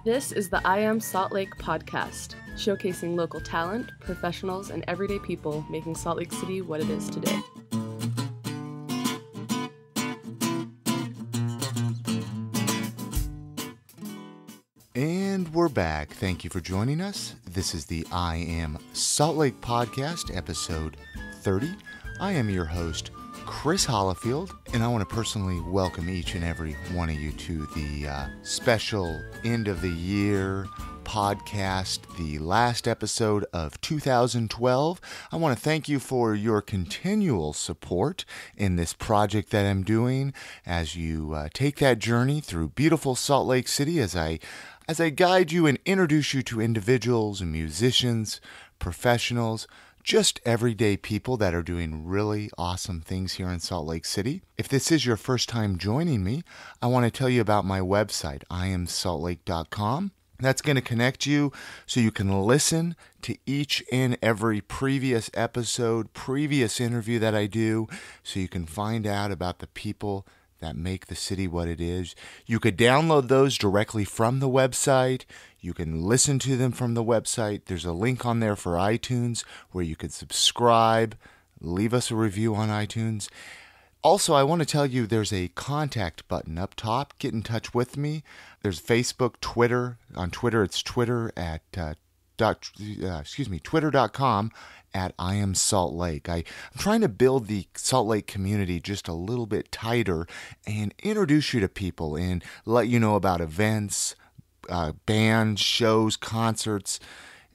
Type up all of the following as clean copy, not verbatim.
This is the I Am Salt Lake podcast, showcasing local talent, professionals, and everyday people making Salt Lake City what it is today. And we're back. Thank you for joining us. This is the I Am Salt Lake podcast, episode 30. I am your host, Chris Hollifield, and I want to personally welcome each and every one of you to the special end of the year podcast, the last episode of 2012. I want to thank you for your continual support in this project that I'm doing as you take that journey through beautiful Salt Lake City as I guide you and introduce you to individuals and musicians, professionals, just everyday people that are doing really awesome things here in Salt Lake City. If this is your first time joining me, I want to tell you about my website, iamsaltlake.com. That's going to connect you so you can listen to each and every previous episode, previous interview that I do, so you can find out about the people that make the city what it is. You could download those directly from the website. You can listen to them from the website. There's a link on there for iTunes where you could subscribe, leave us a review on iTunes. Also, I want to tell you there's a contact button up top. Get in touch with me. There's Facebook, Twitter. On Twitter, it's Twitter at twitter.com at I Am Salt Lake. I'm trying to build the Salt Lake community just a little bit tighter and introduce you to people and let you know about events, bands, shows, concerts,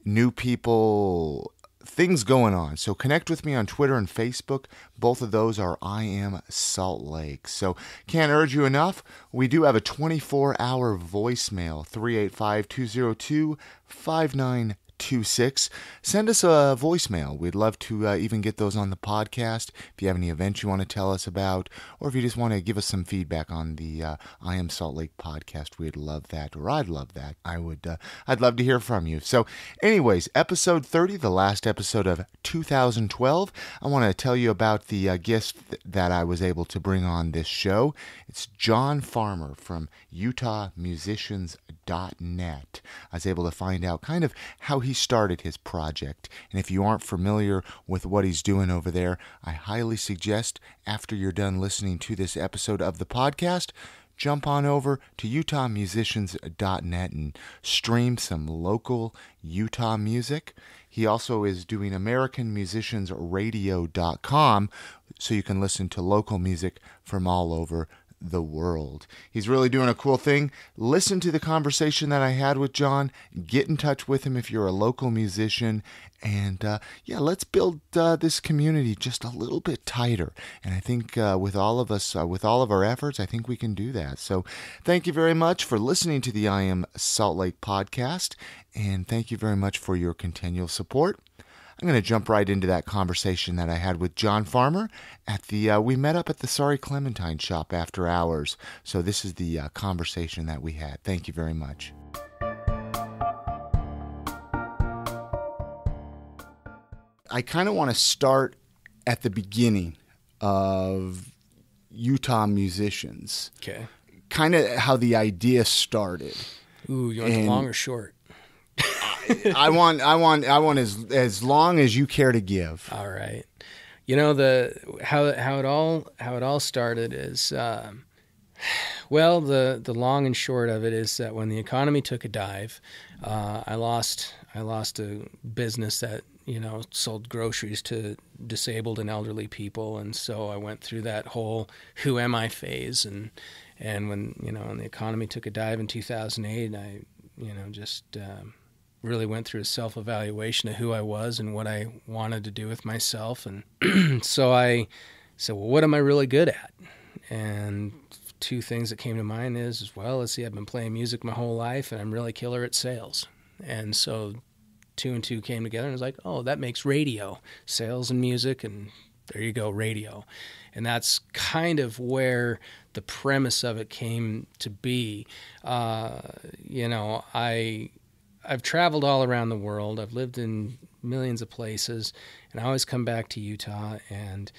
new people, things going on. So connect with me on Twitter and Facebook. Both of those are I Am Salt Lake. So can't urge you enough. We do have a 24-hour voicemail, 385-202-5926. Send us a voicemail. We'd love to even get those on the podcast. If you have any events you want to tell us about, or if you just want to give us some feedback on the I Am Salt Lake podcast, we'd love that, or I'd love that. I'd love to hear from you. So anyways, episode 30, the last episode of 2012, I want to tell you about the guest that I was able to bring on this show. It's John Farmer from UtahMusicians.net. I was able to find out kind of how he started his project. And if you aren't familiar with what he's doing over there, I highly suggest after you're done listening to this episode of the podcast, jump on over to UtahMusicians.net and stream some local Utah music. He also is doing AmericanMusiciansRadio.com so you can listen to local music from all over the world. He's really doing a cool thing. Listen to the conversation that I had with John. Get in touch with him if you're a local musician. And let's build this community just a little bit tighter. And I think with all of us, with all of our efforts, I think we can do that. So thank you very much for listening to the I Am Salt Lake podcast. And thank you very much for your continual support. I'm going to jump right into that conversation that I had with John Farmer we met up at the Sorry Clementine shop after hours. So this is the conversation that we had. Thank you very much. I kind of want to start at the beginning of Utah Musicians. Okay. Kind of how the idea started. Ooh, you want the long or short? I want as long as you care to give. All right. You know, how it all started is the long and short of it is that when the economy took a dive, I lost a business that sold groceries to disabled and elderly people, and so I went through that whole who am I phase, and when when the economy took a dive in 2008, I really went through a self-evaluation of who I was and what I wanted to do with myself. And so I said, well, what am I really good at? And two things that came to mind is, well, let's see, I've been playing music my whole life and I'm really killer at sales. And so 2 and 2 came together and I was like, oh, that makes radio, sales and music, and there you go, radio. And that's kind of where the premise of it came to be. I've traveled all around the world. I've lived in millions of places, and I always come back to Utah. And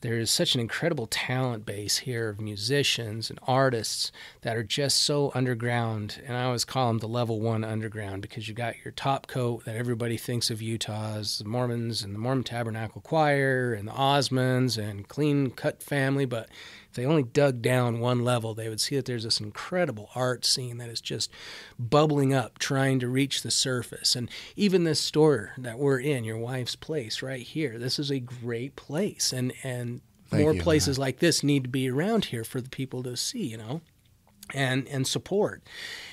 there is such an incredible talent base here of musicians and artists that are just so underground. And I always call them the level 1 underground, because you got your top coat that everybody thinks of Utah as the Mormons and the Mormon Tabernacle Choir and the Osmonds and Clean Cut Family. But if they only dug down one level, they would see that there's this incredible art scene that is just bubbling up, trying to reach the surface. And even this store that we're in, your wife's place right here, this is a great place. And more places like this need to be around here for the people to see, and support.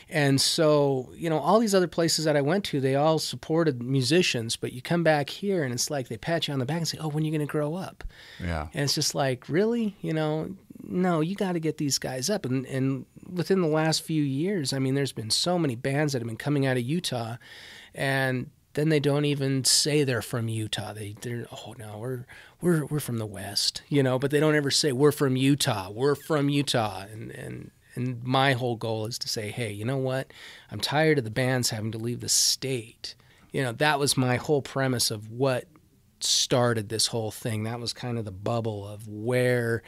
And so, all these other places that I went to, they all supported musicians, but you come back here and it's like they pat you on the back and say, oh, when are you going to grow up? Yeah. And it's just like, really? No, you got to get these guys up. And within the last few years, there's been so many bands that have been coming out of Utah, and then they don't even say they're from Utah. They're oh no, we're from the West, but they don't ever say we're from Utah. We're from Utah. And my whole goal is to say, hey, you know what? I'm tired of the bands having to leave the state. That was my whole premise of what started this whole thing. That was kind of the bubble of where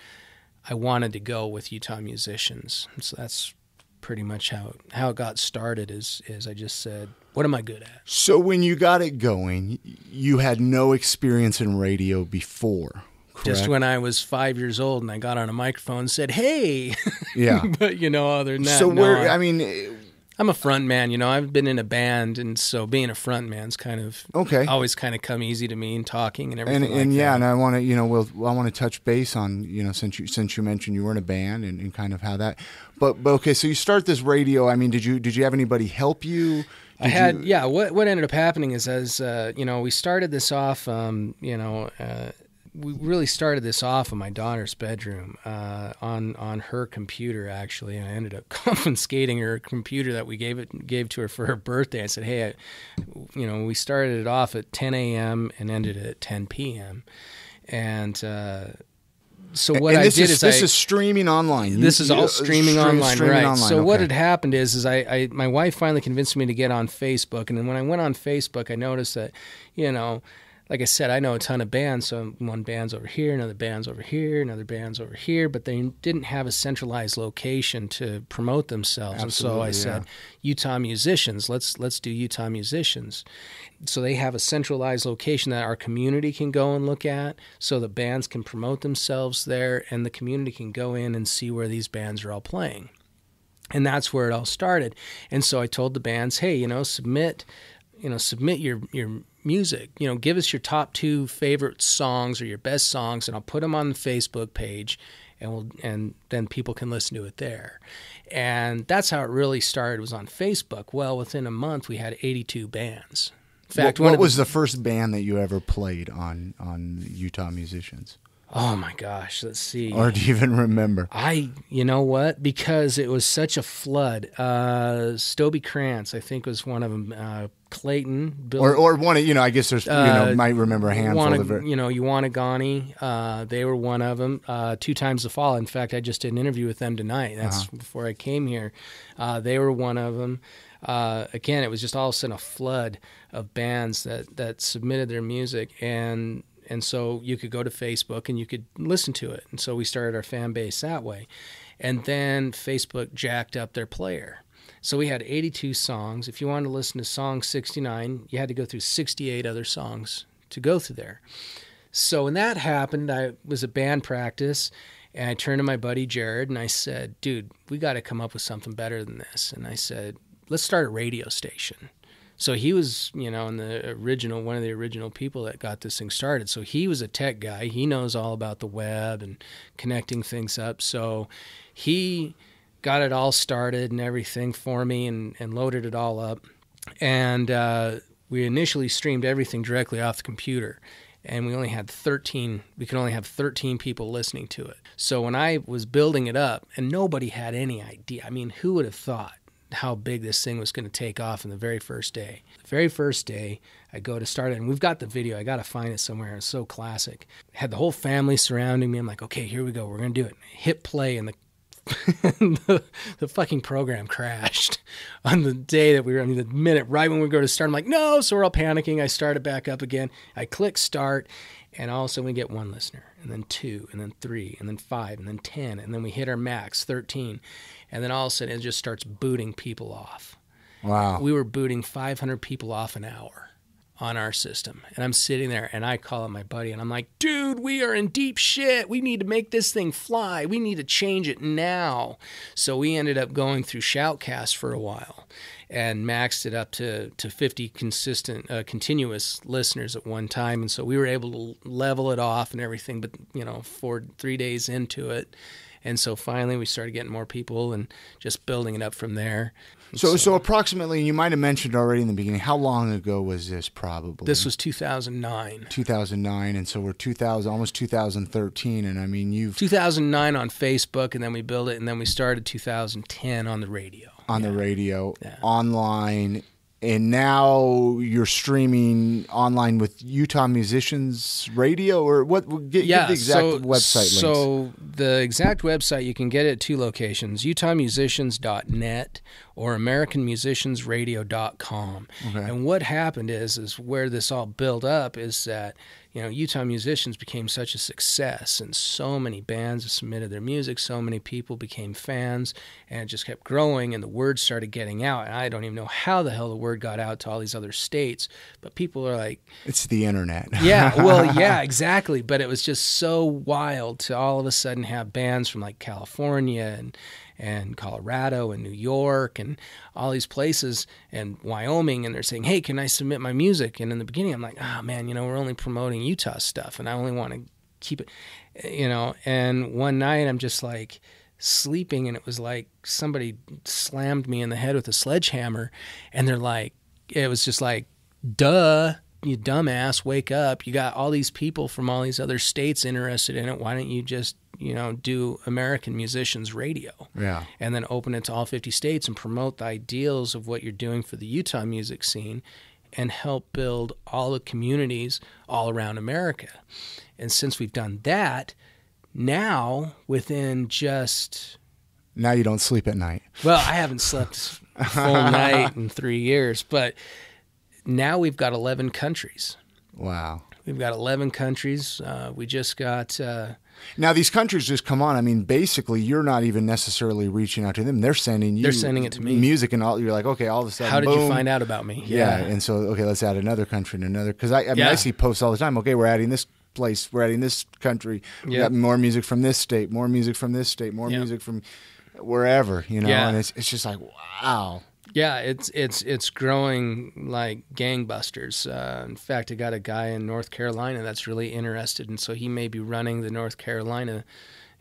I wanted to go with Utah musicians. So that's pretty much how it got started, is I just said, what am I good at? So when you got it going, you had no experience in radio before, correct? Just when I was 5 years old and I got on a microphone and said, hey. Yeah. But, other than that, so I'm a front man, I've been in a band, and so being a front man's kind of always kind of come easy to me, and talking and everything. And yeah, that. and I want to, I want to touch base on, since you mentioned you were in a band and kind of how that. But okay, so you start this radio. Did you have anybody help you? What ended up happening is, as we started this off, we really started this off in my daughter's bedroom, on her computer, actually. And I ended up confiscating her computer that we gave to her for her birthday. I said, hey, we started it off at 10 a.m. and ended it at 10 p.m. And so what I did is this is streaming online. This is all streaming online, right? Online, so what had happened is my wife finally convinced me to get on Facebook, and then when I went on Facebook, I noticed that, like I said, I know a ton of bands. So one band's over here, another band's over here, another band's over here, but they didn't have a centralized location to promote themselves. Absolutely, and so I said, Utah musicians, let's do Utah musicians. So they have a centralized location that our community can go and look at, so the bands can promote themselves there, and the community can go in and see where these bands are all playing. And that's where it all started. And so I told the bands, hey, submit your music, give us your top 2 favorite songs or your best songs, and I'll put them on the Facebook page, and then people can listen to it there. And that's how it really started, was on Facebook. Well, within a month, we had 82 bands. In fact, what was the first band that you ever played on Utah Musicians? Oh my gosh, let's see. Or do you even remember? You know what? Because it was such a flood. Stobie Krantz, I think, was one of them. Clayton, Bill, or one of, I guess there's, might remember a handful of it. Uwanagani, they were one of them. 2 Times the Fall. In fact, I just did an interview with them tonight. That's before I came here. They were one of them. Again, it was just all of a sudden a flood of bands that submitted their music, and so you could go to Facebook and you could listen to it. And so we started our fan base that way. And then Facebook jacked up their player. So we had 82 songs. If you wanted to listen to song 69, you had to go through 68 other songs to go through there. So when that happened, I was at band practice, and I turned to my buddy Jared, and I said, dude, we got to come up with something better than this. And I said, let's start a radio station. So he was, one of the original people that got this thing started. So he was a tech guy. He knows all about the web and connecting things up. So he got it all started and everything for me, and loaded it all up. And we initially streamed everything directly off the computer. And we could only have 13 people listening to it. So when I was building it up, and nobody had any idea, who would have thought how big this thing was going to take off in the very first day. The very first day, I go to start it, and we've got the video. I got to find it somewhere. It's so classic. I had the whole family surrounding me. I'm like, okay, here we go. We're going to do it. Hit play, and the fucking program crashed on the day that the minute right when we go to start. I'm like, no. So we're all panicking. I start it back up again. I click start, and all of a sudden we get one listener, and then 2, and then 3, and then 5, and then 10, and then we hit our max, 13. And then all of a sudden it just starts booting people off. Wow. We were booting 500 people off an hour on our system. And I'm sitting there and I call up my buddy and I'm like, dude, we are in deep shit. We need to make this thing fly. We need to change it now. So we ended up going through Shoutcast for a while and maxed it up to 50 continuous listeners at one time. And so we were able to level it off and everything, but 3 days into it. And so finally we started getting more people and just building it up from there. So approximately, you might have mentioned already in the beginning, how long ago was this probably? This was 2009. 2009, and so we're almost 2013, and I mean, 2009 on Facebook, and then we built it, and then we started 2010 on the radio. The radio, online, and now you're streaming online with Utah Musicians Radio, or what? Give the exact website links. So the exact website, you can get it at 2 locations, utahmusicians.net or americanmusiciansradio.com. Okay. And what happened is where this all built up is that, Utah Musicians became such a success, and so many bands have submitted their music, so many people became fans, and it just kept growing, and the word started getting out. And I don't even know how the hell the word got out to all these other states, but people are like... It's the internet. Yeah, exactly. But it was just so wild to all of a sudden have bands from like California and Colorado and New York and all these places and Wyoming, and they're saying, hey, can I submit my music? And in the beginning, I'm like, oh, man, we're only promoting Utah stuff, and I only want to keep it, And one night, I'm just like sleeping, and it was like somebody slammed me in the head with a sledgehammer, and they're like, it was just like, duh, you dumbass, wake up. You got all these people from all these other states interested in it. Why don't you just do American Musicians Radio, and then open it to all 50 states and promote the ideals of what you're doing for the Utah music scene and help build all the communities all around America. And since we've done that, now within just... Now you don't sleep at night. Well, I haven't slept a full night in 3 years, but now we've got 11 countries. Wow. We've got 11 countries. We just got... Now, these countries just come on. I mean, basically, you're not even necessarily reaching out to them. They're sending you... They're sending it to me. Music and all. You're like, okay, all of a sudden, how did boom. you find out about me? Yeah. And so, okay, let's add another country and another. Because, I see posts all the time. Okay, we're adding this place. We're adding this country. We got more music from this state, more music from this state, more music from wherever, And it's just like, wow. Yeah, it's growing like gangbusters. In fact, I got a guy in North Carolina that's really interested, and so he may be running the North Carolina,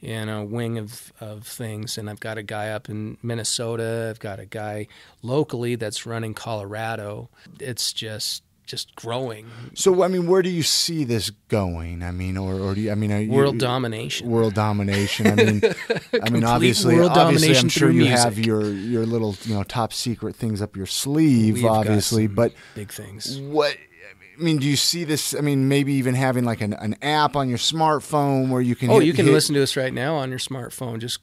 wing of things. And I've got a guy up in Minnesota. I've got a guy locally that's running Colorado. It's just growing. So, I mean, where do you see this going? I mean, or do you, world domination. World domination. I mean, obviously, I'm sure you have your little, top secret things up your sleeve, obviously, but big things. What? I mean, do you see this? I mean, maybe even having like an app on your smartphone where you can. You can listen to us right now on your smartphone. Just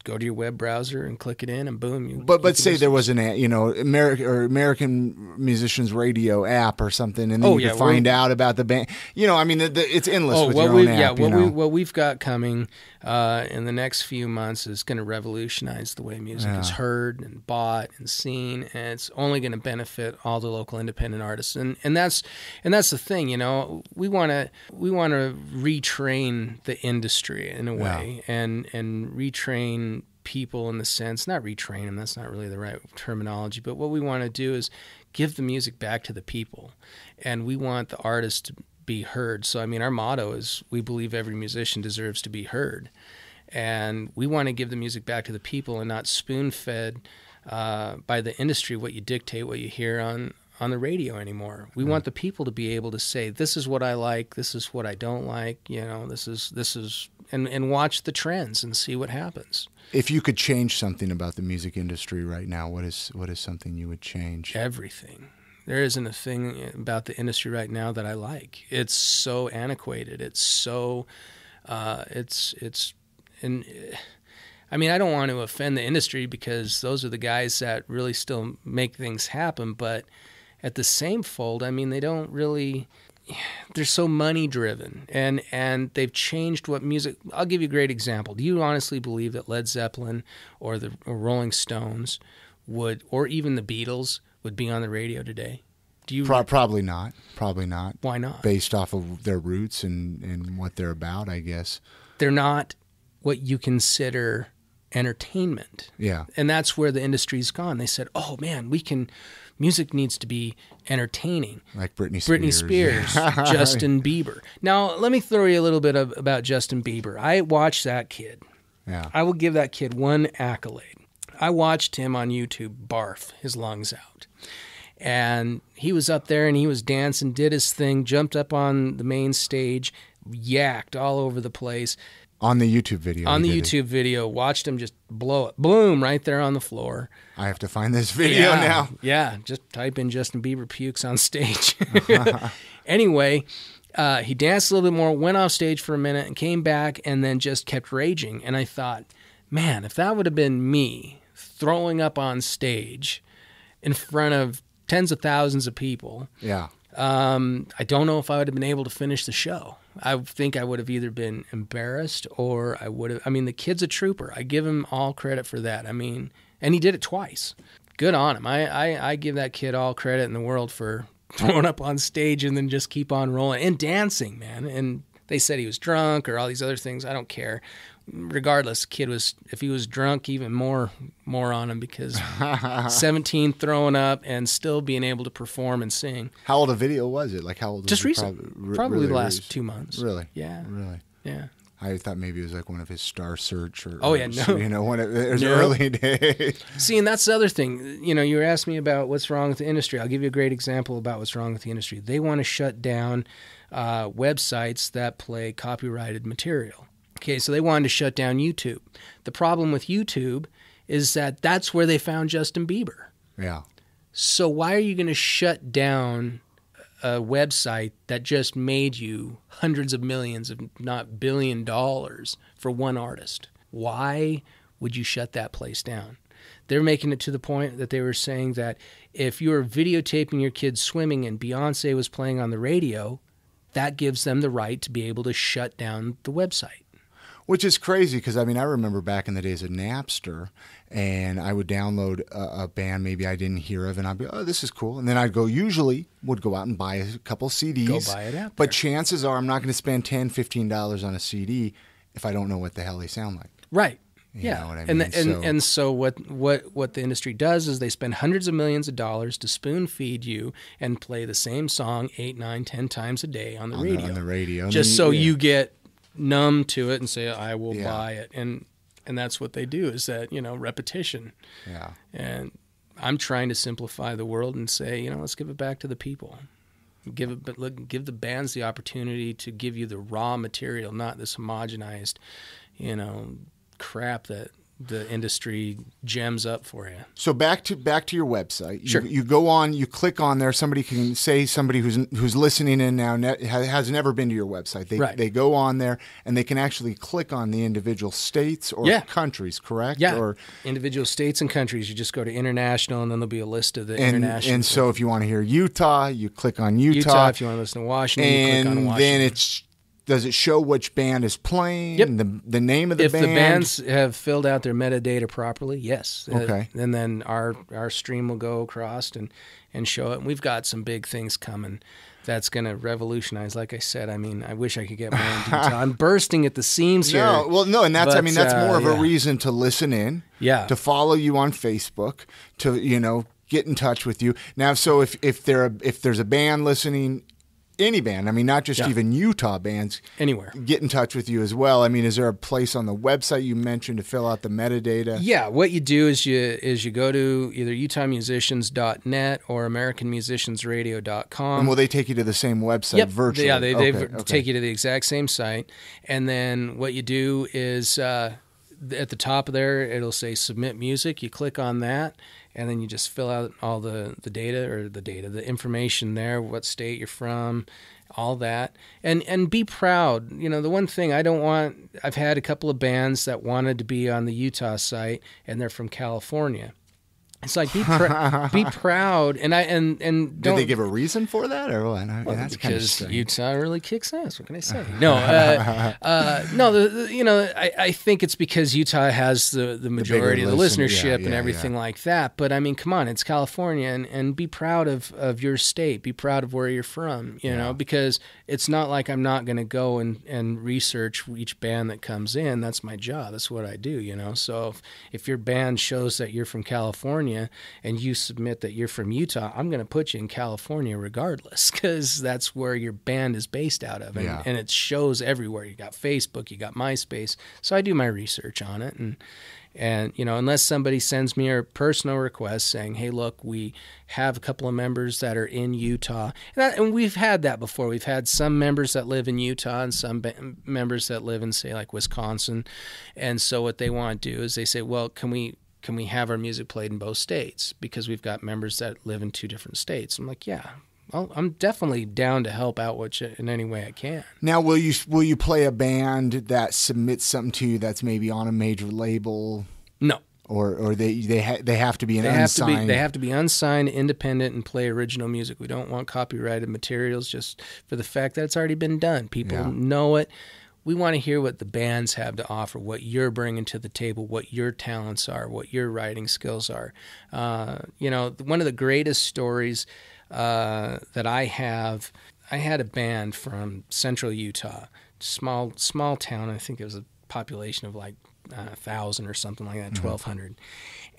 go to your web browser and click it in, and boom. But say there was an American Musicians Radio app or something, and then you could find out about the band. It's endless with your own app. What we've got coming in the next few months is going to revolutionize the way music is heard and bought and seen, and it's only going to benefit all the local independent artists. And that's the thing. We want to retrain the industry in a way, and retrain people in the sense, not retrain them, that's not really the right terminology, but what we want to do is give the music back to the people, and we want the artists to be heard. So, our motto is, we believe every musician deserves to be heard, and we want to give the music back to the people and not spoon-fed by the industry what you dictate, what you hear on the radio anymore. We want the people to be able to say, this is what I like, this is what I don't like, this is and watch the trends and see what happens. If you could change something about the music industry right now, what is something you would change? Everything. There isn't a thing about the industry right now that I like. It's so antiquated. It's so I don't want to offend the industry, because those are the guys that really still make things happen, but at the same fold, they don't really they're so money driven, and they've changed what music. I'll give you a great example. Do you honestly believe that Led Zeppelin or the Rolling Stones would, or even the Beatles, would be on the radio today? Do you Probably not. Probably not. Why not? Based off of their roots and what they're about, I guess. They're not what you consider entertainment. Yeah. And that's where the industry's gone. They said, "Oh man, music needs to be entertaining." Like Britney Spears, Justin Bieber. Now, let me throw you a little bit about Justin Bieber. I watched that kid. Yeah. I will give that kid one accolade. I watched him on YouTube barf his lungs out. And he was up there and he was dancing, did his thing, jumped up on the main stage, yacked all over the place. On the YouTube video. On the YouTube video, watched him just blow it. Bloom, right there on the floor. I have to find this video now. Yeah, just type in Justin Bieber pukes on stage. Anyway, he danced a little bit more, went off stage for a minute, and came back, and then just kept raging. And I thought, man, if that would have been me throwing up on stage in front of tens of thousands of people, yeah, I don't know if I would have been able to finish the show. I think I would have either been embarrassed or I would have. I mean, the kid's a trooper. I give him all credit for that. I mean, and he did it twice. Good on him. I give that kid all credit in the world for throwing up on stage and then just keep on rolling and dancing, man. And they said he was drunk or all these other things. I don't care. Regardless, kid was, if he was drunk, even more on him, because 17 throwing up and still being able to perform and sing. How old a video was it? Like how old? Just was recent. Probably really the last recent? 2 months. Really? Yeah. Really? Yeah. I thought maybe it was like one of his Star Search or. Oh yeah, no. You know, when it was No. early days. See, and that's the other thing. You know, you were asking me about what's wrong with the industry. I'll give you a great example about what's wrong with the industry. They want to shut down websites that play copyrighted material. Okay, so they wanted to shut down YouTube. The problem with YouTube is that that's where they found Justin Bieber. Yeah. So why are you going to shut down a website that just made you hundreds of millions, if not $1 billion, for one artist? Why would you shut that place down? They're making it to the point that they were saying that if you were videotaping your kids swimming and Beyonce was playing on the radio, that gives them the right to be able to shut down the website. Which is crazy because, I mean, I remember back in the days of Napster, and I would download a band maybe I didn't hear of, and I'd be, oh, this is cool. And then I'd would go out and buy a couple CDs. Go buy it out there. But chances are I'm not going to spend $10, $15 on a CD if I don't know what the hell they sound like. Right. You yeah. know what I mean? And so what the industry does is they spend hundreds of millions of dollars to spoon feed you and play the same song 8, 9, 10 times a day on the radio. On the radio. Just so you get numb to it and say, I will buy it. And that's what they do, is that, repetition. Yeah. And I'm trying to simplify the world and say, let's give it back to the people. Give the bands the opportunity to give you the raw material, not this homogenized, crap that the industry gems up for you. So back to your website. Sure. You go on, you click on there. Somebody who's listening in now has never been to your website. They go on there and they can actually click on the individual states or countries, correct? Yeah. Or individual states and countries. You just go to international, and then there'll be a list of the international. And so if you want to hear Utah, you click on Utah. Utah. If you want to listen to Washington, you click on Washington. And then does it show which band is playing? Yep. The name of the band? If the bands have filled out their metadata properly, yes. Okay. And then our stream will go across and show it. And we've got some big things coming that's going to revolutionize. Like I said, I mean, I wish I could get more in detail. I'm bursting at the seams here. And that's that's more of a reason to listen in. Yeah. To follow you on Facebook, to get in touch with you. Now, so if there's a band listening, any band, I mean, not just even Utah bands, anywhere, get in touch with you as well. I mean, is there a place on the website you mentioned to fill out the metadata? Yeah, what you do is you go to either utahmusicians.net or americanmusiciansradio.com. And will they take you to the same website virtually? Yeah, they take you to the exact same site. And then what you do is at the top of there, it'll say submit music. You click on that. And then you just fill out all the the information there, what state you're from, all that. And be proud. The one thing I've had a couple of bands that wanted to be on the Utah site, and they're from California. It's like be proud, and don't. Did they give a reason for that, or what? I mean, Well, that's kind of because strange. Utah really kicks ass. What can I say? No, no. I think it's because Utah has the majority of the listenership and everything like that. But I mean, come on, it's California, and be proud of your state. Be proud of where you're from. You know, because it's not like I'm not going to go and research each band that comes in. That's my job. That's what I do. You know, so if your band shows that you're from California and you submit that you're from Utah, I'm going to put you in California regardless, because that's where your band is based out of. And it shows everywhere. You got Facebook, you got MySpace. So I do my research on it. And unless somebody sends me a personal request saying, hey, look, we have a couple of members that are in Utah. And we've had that before. We've had some members that live in Utah and some members that live in, say, like Wisconsin. And so what they want to do is they say, well, can we have our music played in both states, because we've got members that live in 2 different states? I'm like, yeah, well, I'm definitely down to help out in any way I can. Now, will you play a band that submits something to you that's maybe on a major label? No. Or they have to be unsigned? They have to be unsigned, independent, and play original music. We don't want copyrighted materials just for the fact that it's already been done. People know it. We want to hear what the bands have to offer, what you're bringing to the table, what your talents are, what your writing skills are. One of the greatest stories that I had a band from central Utah, small town. I think it was a population of like 1,000 or something like that, 1,200.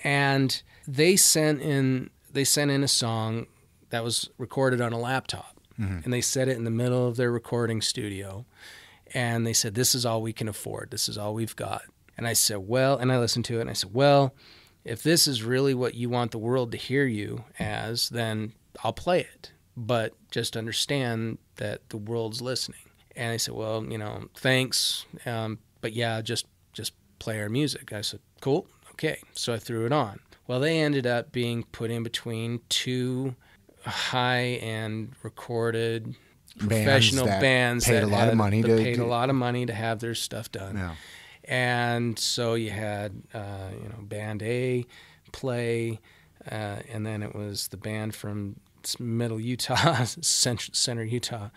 And they sent in a song that was recorded on a laptop, and they set it in the middle of their recording studio. And they said, this is all we can afford. This is all we've got. And I said, well, and I listened to it, and I said, well, if this is really what you want the world to hear you as, then I'll play it. But just understand that the world's listening. And I said, well, thanks. But yeah, just play our music. I said, cool. Okay. So I threw it on. Well, they ended up being put in between 2 high-end recorded professional bands paid a lot of money paid a lot of money to have their stuff done. Yeah. And so you had band A play, and then it was the band from middle Utah, center Utah,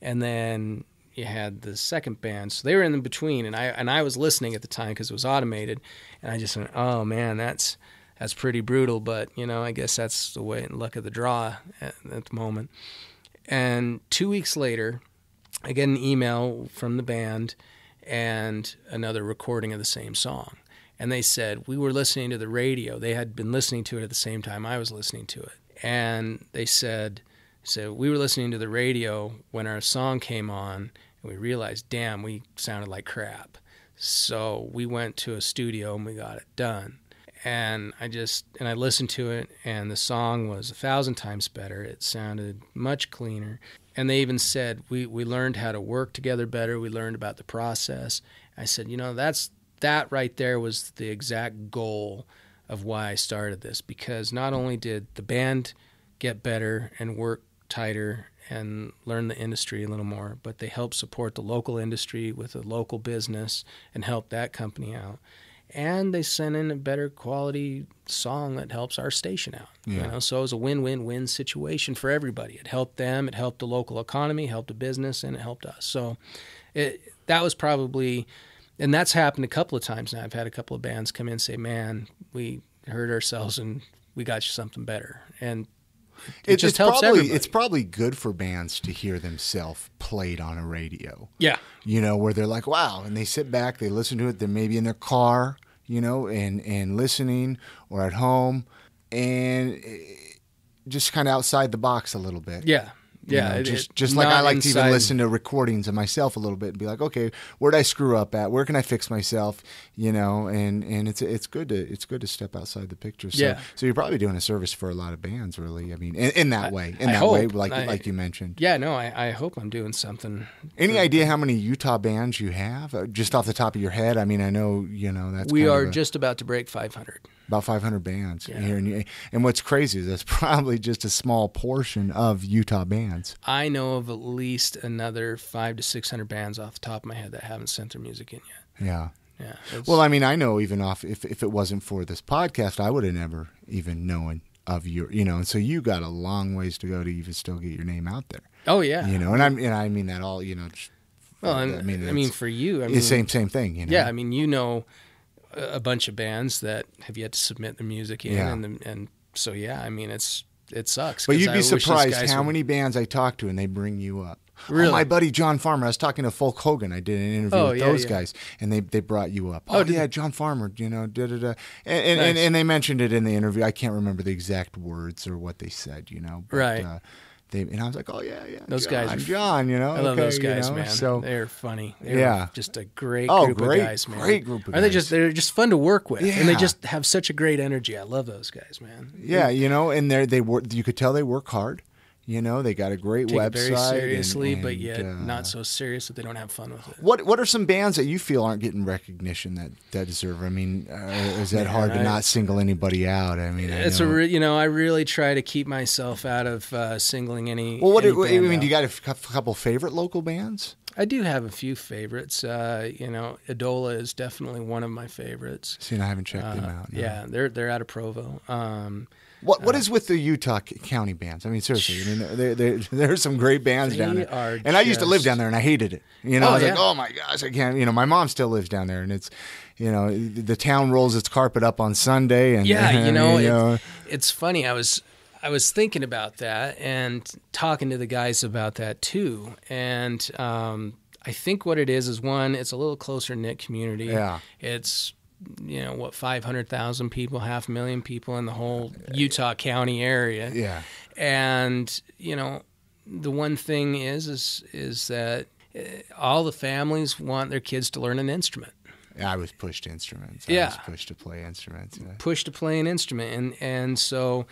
and then you had the second band. So they were in between, and I was listening at the time because it was automated, and I just went, oh man, that's pretty brutal, but I guess that's the way and luck of the draw at the moment. And 2 weeks later, I get an email from the band and another recording of the same song. And they said, we were listening to the radio. They had been listening to it at the same time I was listening to it. And they said, we were listening to the radio when our song came on, and we realized, damn, we sounded like crap. So we went to a studio and we got it done. And I listened to it, and the song was 1,000 times better. It sounded much cleaner. And they even said, we learned how to work together better. We learned about the process. I said, that right there was the exact goal of why I started this, because not only did the band get better and work tighter and learn the industry a little more, but they helped support the local industry with a local business and help that company out. And they sent in a better quality song that helps our station out. Yeah. So it was a win-win-win situation for everybody. It helped them, it helped the local economy, helped the business, and it helped us. So that was probably, and that's happened a couple of times now. I've had a couple of bands come in and say, man, we hurt ourselves and we got you something better. And it just helps everybody. It's probably good for bands to hear themselves played on a radio. Yeah. Where they're like, wow, and they sit back, they listen to it, they're maybe in their car, and listening, or at home, and just kind of outside the box a little bit. Yeah. Yeah, just like I like to even listen to recordings of myself a little bit and be like, okay, where'd I screw up at? Where can I fix myself? And it's good to step outside the picture. So, so you're probably doing a service for a lot of bands, really. I mean, in that way, like you mentioned. Yeah, no, I hope I'm doing something. Any idea how many Utah bands you have, just off the top of your head? I mean, I know that's. We are just about to break 500. About 500 bands here, and what's crazy is that's probably just a small portion of Utah bands. I know of at least another 500 to 600 bands off the top of my head that haven't sent their music in yet. Yeah. Yeah. Well, I mean, I know even if it wasn't for this podcast, I would have never even known of your, and so you got a long ways to go to even still get your name out there. Oh yeah. And I mean that all, Well, and, I mean for you, I mean, it's same thing, Yeah, I mean, a bunch of bands that have yet to submit their music in, and so yeah, I mean, it sucks. But you'd be surprised how many bands I talk to and they bring you up. Really? Oh, my buddy John Farmer. I was talking to Folk Hogan. I did an interview with those guys, and they brought you up. Oh, yeah, John Farmer. Da da da. And they mentioned it in the interview. I can't remember the exact words or what they said. But, right. And I was like, oh yeah, those John, guys, John. I love those guys, man. So they're funny. They're just a great group of guys, man. Great group of guys. They're just fun to work with, and they just have such a great energy. I love those guys, man. Yeah, and they work. You could tell they work hard. They got a great Take website. It very seriously, and, but yet not so serious that they don't have fun with it. What are some bands that you feel aren't getting recognition that deserve? I mean, is that hard to not single anybody out? I mean, I really try to keep myself out of singling any. Well, any do you got a couple favorite local bands? I do have a few favorites. Adola is definitely one of my favorites. See, I haven't checked them out. No. Yeah, they're out of Provo. What is with the Utah County bands? I mean, seriously. I mean, there are some great bands down there. And I used to live down there, and I hated it. I was like, oh my gosh, I can't. My mom still lives down there, and it's, the town rolls its carpet up on Sunday, and it's funny. I was thinking about that and talking to the guys about that too, and I think what it is one, it's a little closer knit community. Yeah, it's 500,000 people, 500,000 people in the whole Utah County area. Yeah. And, the one thing is that all the families want their kids to learn an instrument. I was pushed to instruments. I was pushed to play instruments. Yeah. Pushed to play an instrument. And so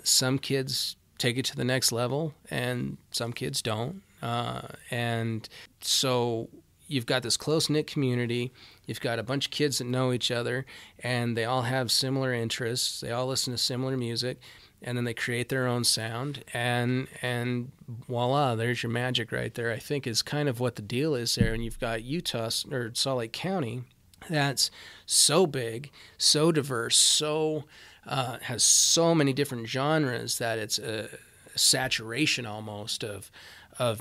some kids take it to the next level and some kids don't. And so you've got this close-knit community. You've got a bunch of kids that know each other, and they all have similar interests. They all listen to similar music, and then they create their own sound, and voila, there's your magic right there, I think is kind of what the deal is there. And you've got Utah, or Salt Lake County, that's so big, so diverse, has so many different genres that it's a saturation almost of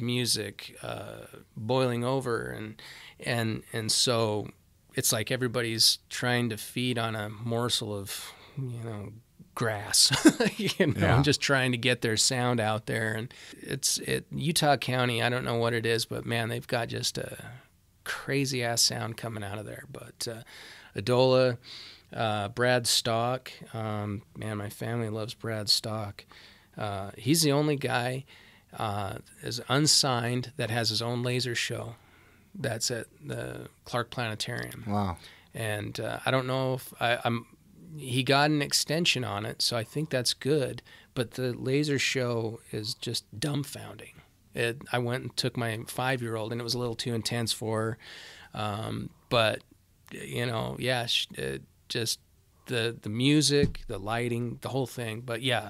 music boiling over, and so it's like everybody's trying to feed on a morsel of grass, just trying to get their sound out there. And Utah County, I don't know what it is, but man, they've got just a crazy ass sound coming out of there. But Adola, Brad Stock, man, my family loves Brad Stock. He's the only guy is unsigned that has his own laser show. That's at the Clark Planetarium. Wow. And I don't know if he got an extension on it, so I think that's good. But the laser show is just dumbfounding. I went and took my 5-year-old, and it was a little too intense for her. But just the music, the lighting, the whole thing. But yeah,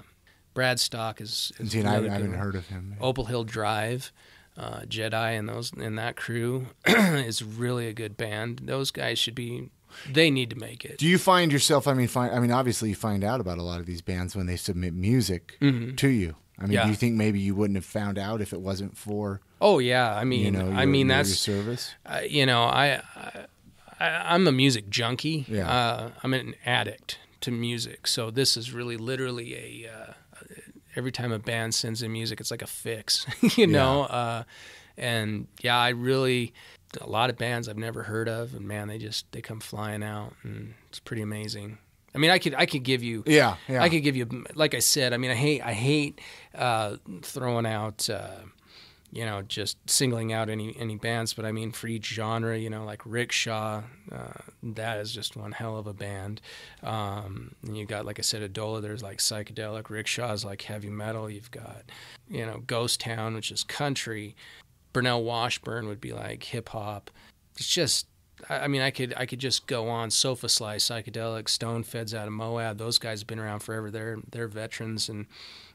Brad Stock is really I haven't heard of him. Opal Hill Drive, Jedi, and that crew is really a good band. Those guys they need to make it. Do you find yourself? I mean, obviously you find out about a lot of these bands when they submit music to you. I mean, do you think maybe you wouldn't have found out if it wasn't for? Oh yeah, I mean, that's your service. I'm a music junkie. Yeah. I'm an addict to music, so this is really literally every time a band sends in music, it's like a fix, and I really, a lot of bands I've never heard of, and man, they come flying out, and it's pretty amazing. I mean, I could give you, I could give you, like I said, I mean, I hate throwing out, just singling out any bands, but I mean, for each genre, like Rickshaw, that is just one hell of a band. And you got, like I said, Adola, there's like psychedelic. Rickshaw is like heavy metal. You've got, Ghost Town, which is country. Burnell Washburn would be like hip hop. It's just, I mean, I could just go on. Sofa Slice, psychedelic, Stone Feds out of Moab. Those guys have been around forever. They're veterans, and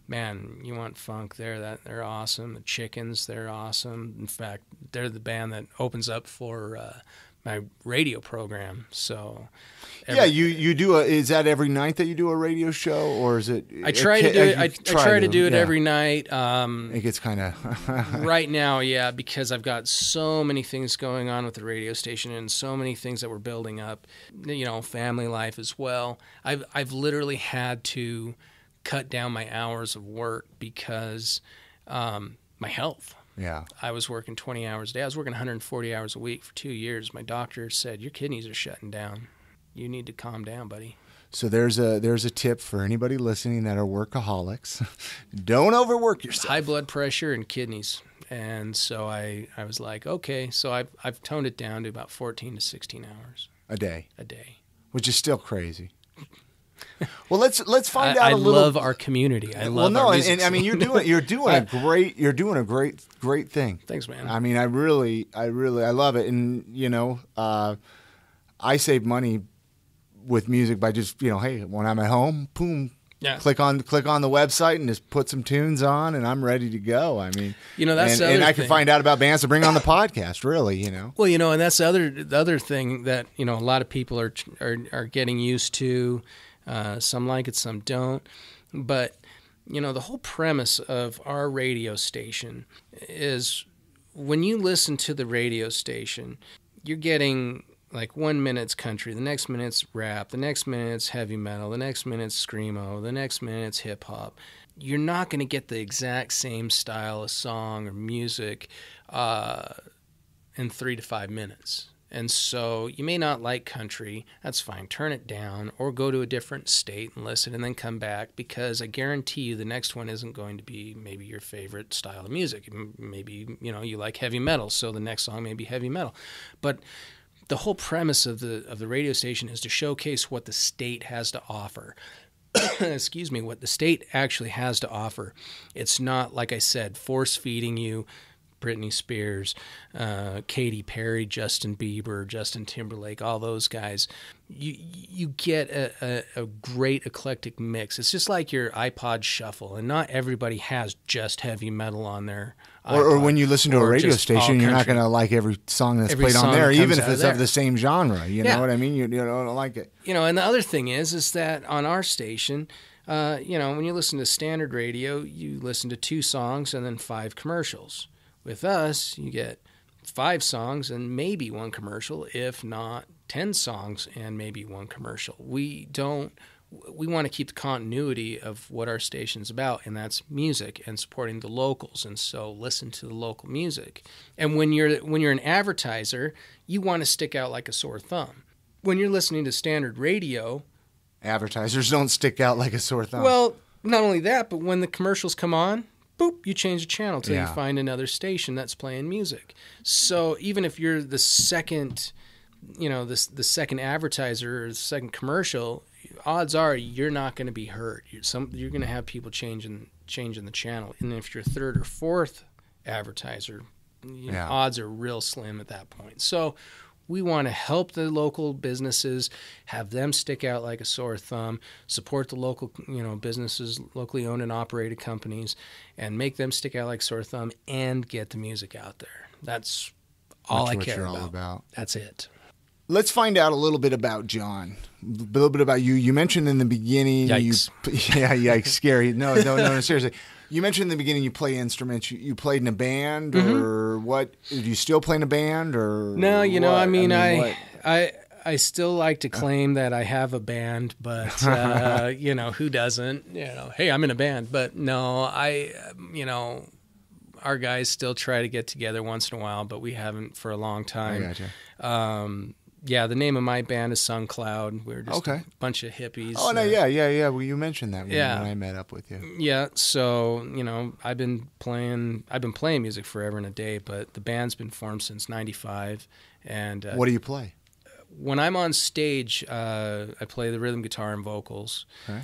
man, you want funk? They're awesome. The Chickens, they're awesome. In fact, they're the band that opens up for radio program. So you do is that every night that you do a radio show, or is it? I try to do it. I try to do it every night. It gets kind of right now, because I've got so many things going on with the radio station and so many things that we're building up. Family life as well. I've literally had to cut down my hours of work because my health. Yeah. I was working 20 hours a day. I was working 140 hours a week for 2 years. My doctor said, your kidneys are shutting down. You need to calm down, buddy. So there's a tip for anybody listening that are workaholics. Don't overwork yourself. High blood pressure and kidneys. And so I was like, okay. So I've toned it down to about 14 to 16 hours. A day. A day. Which is still crazy. Well, let's find out a little. I love our community. I love our music. And I mean, you're doing a great thing. Thanks, man. I mean, I love it. And I save money with music by just hey, when I'm at home, boom, click on the website and just put some tunes on, and I'm ready to go. I mean, that's and I can find out about bands to bring on the podcast. Really, Well, and that's the other thing that a lot of people are getting used to. Some like it, some don't. But, the whole premise of our radio station is when you listen to the radio station, you're getting like 1 minute's country, the next minute's rap, the next minute's heavy metal, the next minute's screamo, the next minute's hip hop. You're not going to get the exact same style of song or music in 3 to 5 minutes. And so you may not like country. That's fine. Turn it down or go to a different state and listen and then come back, because I guarantee you the next one isn't going to be maybe your favorite style of music. Maybe, you like heavy metal, so the next song may be heavy metal. But the whole premise of the radio station is to showcase what the state has to offer. Excuse me, what the state actually has to offer. It's not, like I said, force-feeding you Britney Spears, Katy Perry, Justin Bieber, Justin Timberlake, all those guys. You get a great eclectic mix. It's just like your iPod shuffle, and not everybody has just heavy metal on their iPod. Or when you listen to a radio station, you're not going to like every song that's played on there, even if it's of the same genre. You know what I mean? You don't like it. And the other thing is that on our station, when you listen to standard radio, you listen to 2 songs and then 5 commercials. With us, you get 5 songs and maybe 1 commercial, if not 10 songs and maybe 1 commercial. We want to keep the continuity of what our station's about, and that's music and supporting the locals. And so listen to the local music. And when you're an advertiser, you want to stick out like a sore thumb. When you're listening to standard radio, advertisers don't stick out like a sore thumb. Well, not only that, but when the commercials come on, boop, you change the channel till you find another station that's playing music. So even if you're the second, the second advertiser or the second commercial, odds are you're not going to be heard. You're going to have people changing the channel. And if you're third or fourth advertiser, odds are real slim at that point. So we want to help the local businesses, have them stick out like a sore thumb, support the local, businesses, locally owned and operated companies, and make them stick out like a sore thumb and get the music out there. That's all I care about. That's it. Let's find out a little bit about John. A little bit about you. You mentioned in the beginning. Yikes. Yikes, scary. No, seriously. You mentioned in the beginning you play instruments. You played in a band, or what? Do you still play in a band, or no? I still like to claim that I have a band, but who doesn't? Hey, I'm in a band. But no, our guys still try to get together once in a while, but we haven't for a long time. I gotcha. The name of my band is Suncloud. We're just a bunch of hippies. Oh, no, yeah. Well, you mentioned that when I met up with you. Yeah, so, I've been playing music forever and a day, but the band's been formed since 95. And what do you play? When I'm on stage, I play the rhythm guitar and vocals. Okay.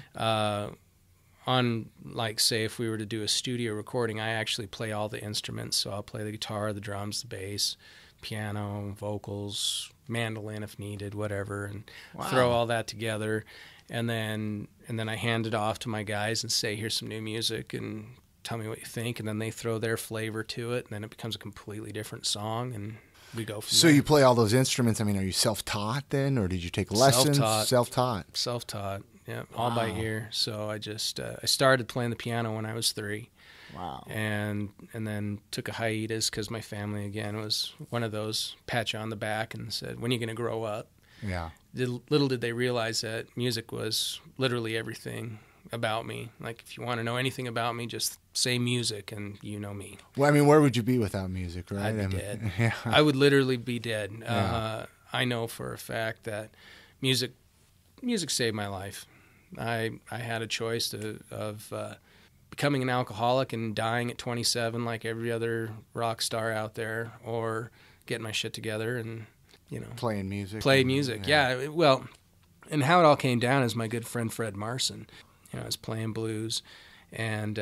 On, like, say, if we were to do a studio recording, I actually play all the instruments. So I'll play the guitar, the drums, the bass, piano, vocals, mandolin if needed, whatever, and throw all that together, and then I hand it off to my guys and say, here's some new music, and tell me what you think, and then they throw their flavor to it, and then it becomes a completely different song. And we go from So there. you play all those instruments. I mean, are you self-taught then, or did you take lessons? Self-taught. Self-taught, yeah, all by ear. So I just I started playing the piano when I was 3. Wow. And then took a hiatus because my family, again, was one of those pat you on the back and said, when are you going to grow up? Yeah. Little did they realize that music was literally everything about me. Like, if you want to know anything about me, just say music and you know me. Well, I mean, where would you be without music, right? I'd be dead. Yeah. I would literally be dead. Yeah. I know for a fact that music saved my life. I had a choice of becoming an alcoholic and dying at 27 like every other rock star out there, or getting my shit together and, Playing music. Play music, yeah. Well, and how it all came down is my good friend Fred Marson. I was playing blues and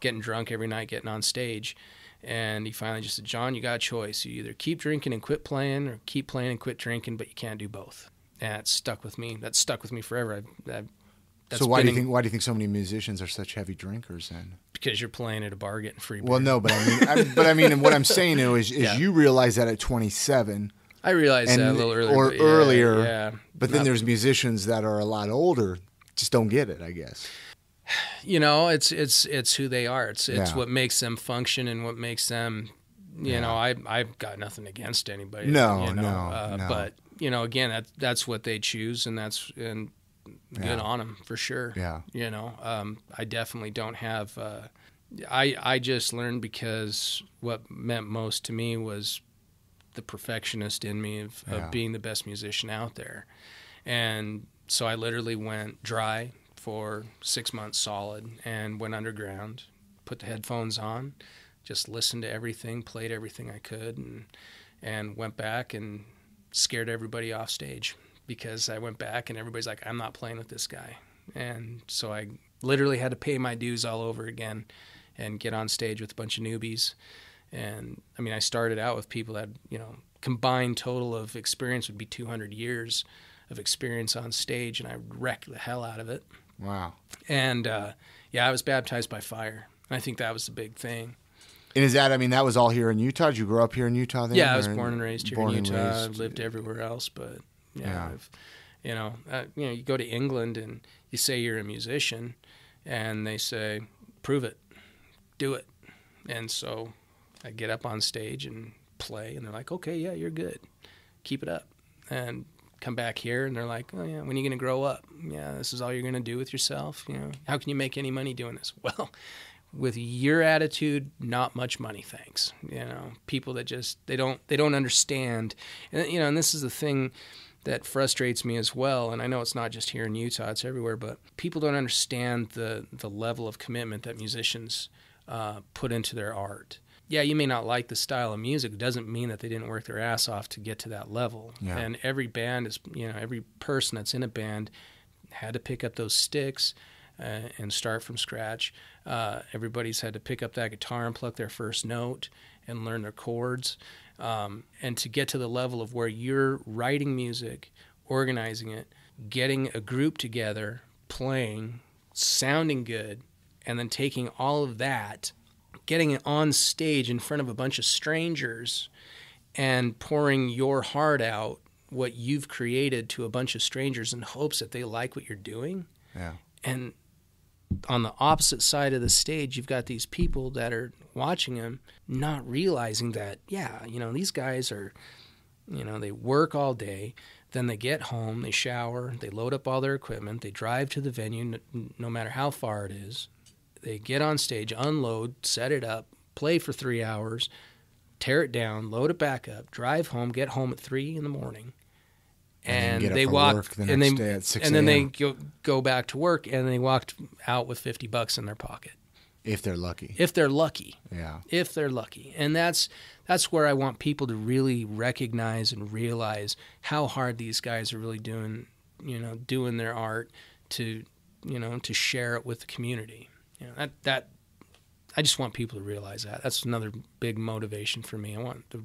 getting drunk every night, getting on stage. And he finally just said, John, you got a choice. You either keep drinking and quit playing, or keep playing and quit drinking, but you can't do both. And it stuck with me. That stuck with me forever. So why do you think so many musicians are such heavy drinkers then? Because you're playing at a bar getting free beer. Well, no, but I mean, what I'm saying is you realize that at 27. I realized that a little earlier. Or earlier. Yeah. But then there's musicians that are a lot older, just don't get it, I guess. It's who they are. It's what makes them function and what makes them, I've got nothing against anybody. No. But, again, that's what they choose, and good on them for sure. Yeah. I definitely don't have, I just learned because what meant most to me was the perfectionist in me of being the best musician out there. And so I literally went dry for 6 months solid and went underground, put the headphones on, just listened to everything, played everything I could, and went back and scared everybody off stage, because I went back and everybody's like, I'm not playing with this guy. And so I literally had to pay my dues all over again and get on stage with a bunch of newbies. And I mean, I started out with people that, combined total of experience would be 200 years of experience on stage, and I wrecked the hell out of it. Wow. And I was baptized by fire. I think that was the big thing. And that was all here in Utah? Did you grow up here in Utah then? Yeah, I was born and raised here in Utah. I've lived everywhere else, but you go to England and you say you're a musician, and they say, prove it, do it. And so I get up on stage and play, and they're like, okay, yeah, you're good. Keep it up. And come back here, and they're like, oh, yeah, when are you going to grow up? Yeah, this is all you're going to do with yourself? How can you make any money doing this? Well, with your attitude, not much money, thanks. People that just, they don't understand. And, and this is the thing that frustrates me as well, and I know it's not just here in Utah, it's everywhere, but people don't understand the level of commitment that musicians put into their art. Yeah, you may not like the style of music. It doesn't mean that they didn't work their ass off to get to that level. Yeah. And every band is, every person that's in a band had to pick up those sticks and start from scratch. Everybody's had to pick up that guitar and pluck their first note and learn their chords. And to get to the level of where you're writing music, organizing it, getting a group together, playing, sounding good, and then taking all of that, getting it on stage in front of a bunch of strangers and pouring your heart out, what you've created, to a bunch of strangers in hopes that they like what you're doing. Yeah. And on the opposite side of the stage, you've got these people that are watching them, not realizing that, these guys are, they work all day, then they get home, they shower, they load up all their equipment, they drive to the venue, no matter how far it is. They get on stage, unload, set it up, play for 3 hours, tear it down, load it back up, drive home, get home at 3 a.m, and they walk, and then they go back to work, and they walked out with $50 in their pocket. If they're lucky. Yeah. If they're lucky. And that's where I want people to really recognize and realize how hard these guys are really doing their art to share it with the community. That I just want people to realize that. That's another big motivation for me. I want the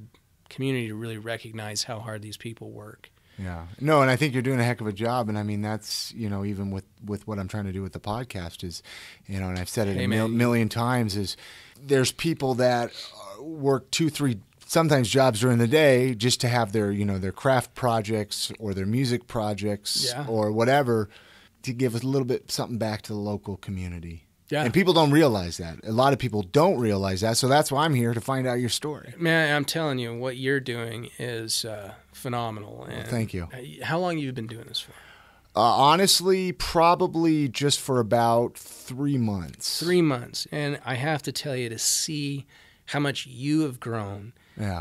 community to really recognize how hard these people work. Yeah. No, and I think you're doing a heck of a job. And I mean, that's, even with what I'm trying to do with the podcast is, and I've said it a million times, is there's people that work 2, 3, sometimes jobs during the day just to have their, their craft projects or their music projects or whatever to give us a little bit something back to the local community. Yeah. And people don't realize that. A lot of people don't realize that. So that's why I'm here to find out your story. Man, I'm telling you, what you're doing is phenomenal. And thank you. How long have you been doing this for? Honestly, probably just for about 3 months. 3 months. And I have to tell you, to see how much you have grown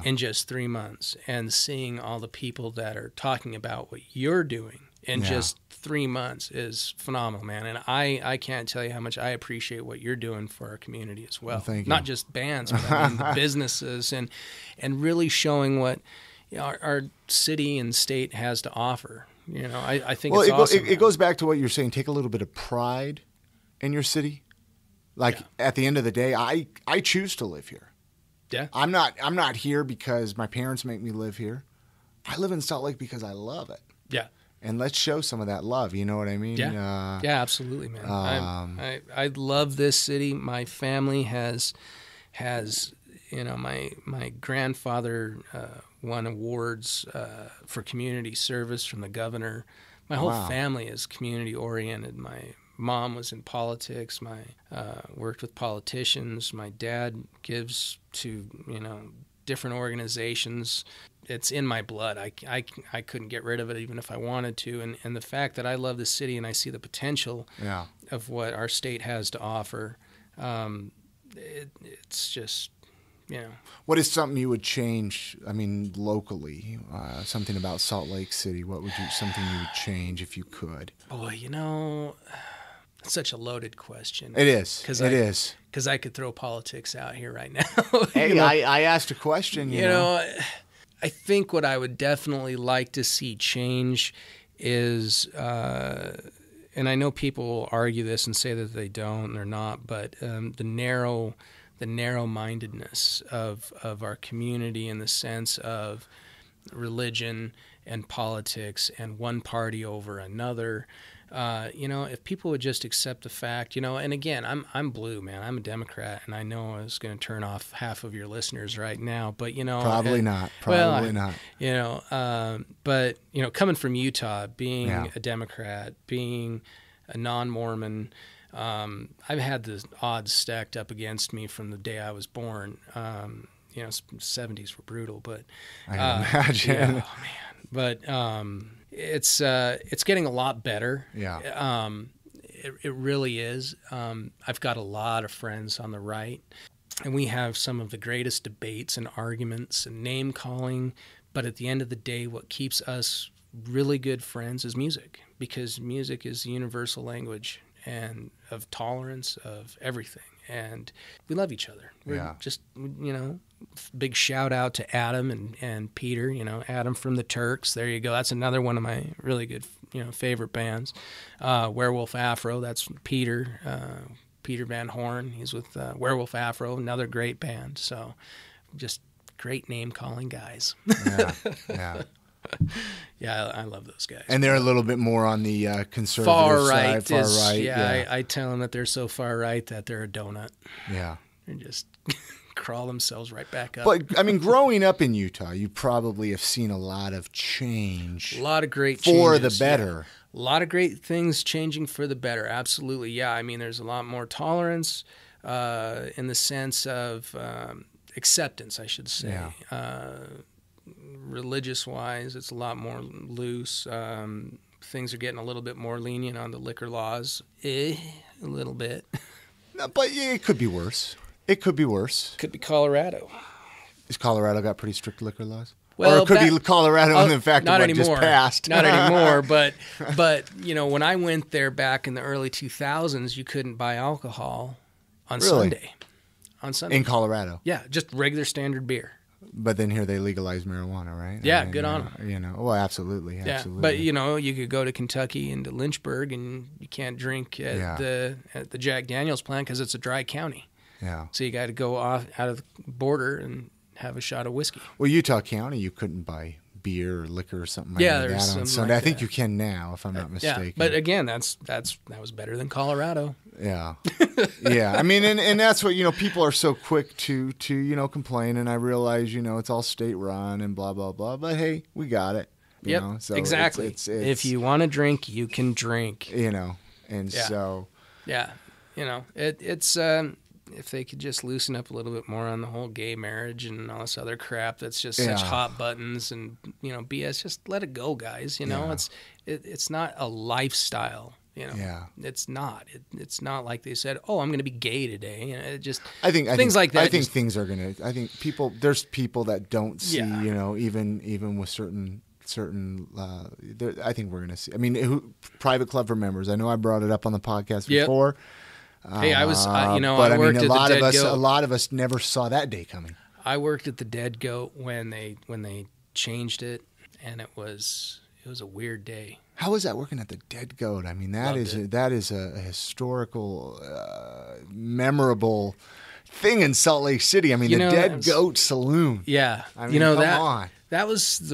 in just 3 months and seeing all the people that are talking about what you're doing in just 3 months is phenomenal, man. And I can't tell you how much I appreciate what you're doing for our community as well. Thank you. Not just bands, but I mean the businesses and really showing what our city and state has to offer. I think it's awesome. It goes back to what you're saying. Take a little bit of pride in your city. Like at the end of the day, I choose to live here. Yeah. I'm not here because my parents make me live here. I live in Salt Lake because I love it. Yeah. And let's show some of that love. You know what I mean? Yeah, absolutely, man. I love this city. My family has my grandfather won awards for community service from the governor. My whole family is community oriented. My mom was in politics. Worked with politicians. My dad gives to different organizations. It's in my blood. I couldn't get rid of it even if I wanted to. And the fact that I love the city and I see the potential of what our state has to offer, it's just, What is something you would change, locally? Something about Salt Lake City. Something you would change if you could? Boy, it's such a loaded question. It is. It is. Because I could throw politics out here right now. Hey, I asked a question, you know. I think what I would definitely like to see change is, and I know people will argue this and say that they don't and they're not, but the narrow-mindedness of our community in the sense of religion and politics and one party over another. If people would just accept the fact, and again, I'm blue, man. I'm a Democrat, and I know I was going to turn off half of your listeners right now, but probably not. Not. But coming from Utah, being a Democrat, being a non-Mormon, I've had the odds stacked up against me from the day I was born. 70s were brutal, but I can imagine. Yeah, oh man, but. It's getting a lot better. Yeah. It really is. I've got a lot of friends on the right, and we have some of the greatest debates and arguments and name calling. But at the end of the day, what keeps us really good friends is music, because music is the universal language and of tolerance of everything. And we love each other. We're just, big shout out to Adam and Peter, Adam from the Turks. There you go. That's another one of my really good, favorite bands. Werewolf Afro, that's Peter Van Horn. He's with Werewolf Afro, another great band. So just great name calling guys. Yeah. Yeah, I love those guys. And they're a little bit more on the conservative far side. Right. Yeah. I tell them that they're so far right that they're a donut. Yeah. And just crawl themselves right back up. But, growing up in Utah, you probably have seen a lot of change. A lot of great for changes. the better. Yeah. A lot of great things changing for the better. Absolutely. Yeah. There's a lot more tolerance in the sense of acceptance, I should say. Yeah. Religious-wise, it's a lot more loose. Things are getting a little bit more lenient on the liquor laws. A little bit. No, but it could be worse. It could be worse. Could be Colorado. Has Colorado got pretty strict liquor laws? Well, or it could be Colorado in the fact not of what anymore. Just passed. Not anymore, but when I went there back in the early 2000s, you couldn't buy alcohol on Sunday. On Sunday. In Colorado? Yeah, just regular standard beer. But then here they legalize marijuana, right? Yeah, good on them. Well, absolutely. Yeah, but you could go to Kentucky and to Lynchburg, and you can't drink at the Jack Daniel's plant because it's a dry county. Yeah. So you got to go off out of the border and have a shot of whiskey. Well, Utah County, you couldn't buy beer or liquor or something Yeah, like there's that on something Sunday. like I think that. you can now, if I'm not mistaken. Yeah, but again, that was better than Colorado. Yeah. Yeah. I mean, and that's what, people are so quick to, complain. And I realize, it's all state run and blah, blah, blah. But hey, we got it. Yep. So exactly. It's, if you want to drink, you can drink. and Yeah. so. Yeah. It's, if they could just loosen up a little bit more on the whole gay marriage and all this other crap that's just such hot buttons and, BS, just let it go, guys. It's not a lifestyle. It's not. It's not like they said, "Oh, I'm going to be gay today." It just things like that. I think things are going to. I think there's people that don't see. Even with certain. I think we're going to see. I mean, private club for members. I know I brought it up on the podcast before. Hey, I was. But I worked a lot at the of Dead us. Goat. A lot of us never saw that day coming. I worked at the Dead Goat when they changed it, and it was a weird day. How was that working at the Dead Goat? I mean, that is a historical, memorable thing in Salt Lake City. I mean, the Dead Goat Saloon. Yeah, I mean, come on. That was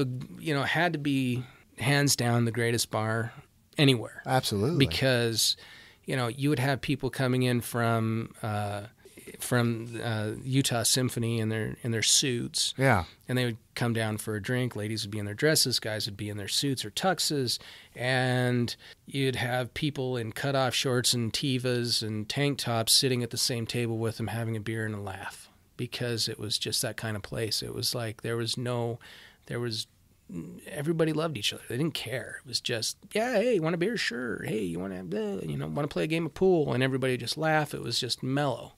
had to be hands down the greatest bar anywhere. Absolutely, because you would have people coming in from Utah Symphony in their suits. Yeah. And they would come down for a drink. Ladies would be in their dresses. Guys would be in their suits or tuxes. And you'd have people in cutoff shorts and tivas and tank tops sitting at the same table with them having a beer and a laugh, because it was just that kind of place. It was like everybody loved each other. They didn't care. It was just, hey, you want a beer? Sure. Hey, you want to play a game of pool? And everybody just laugh. It was just mellow.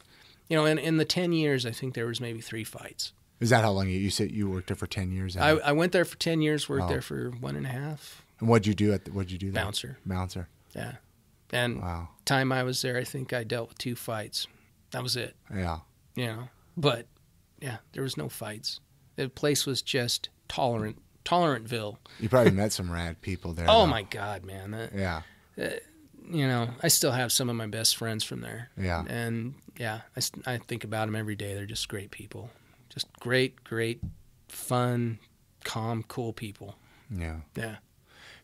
In the 10 years, I think there was maybe 3 fights. Is that how long you said you worked there for 10 years? I went there for 10 years, worked there for 1.5. And what'd you do there? Bouncer. Yeah. And time I was there, I think I dealt with 2 fights. That was it. Yeah. But there was no fights. The place was just Tolerantville. You probably met some rad people there. Oh my God, man. Yeah. I still have some of my best friends from there. Yeah. And I think about them every day. They're just great people. Just great, fun, calm, cool people. Yeah. Yeah.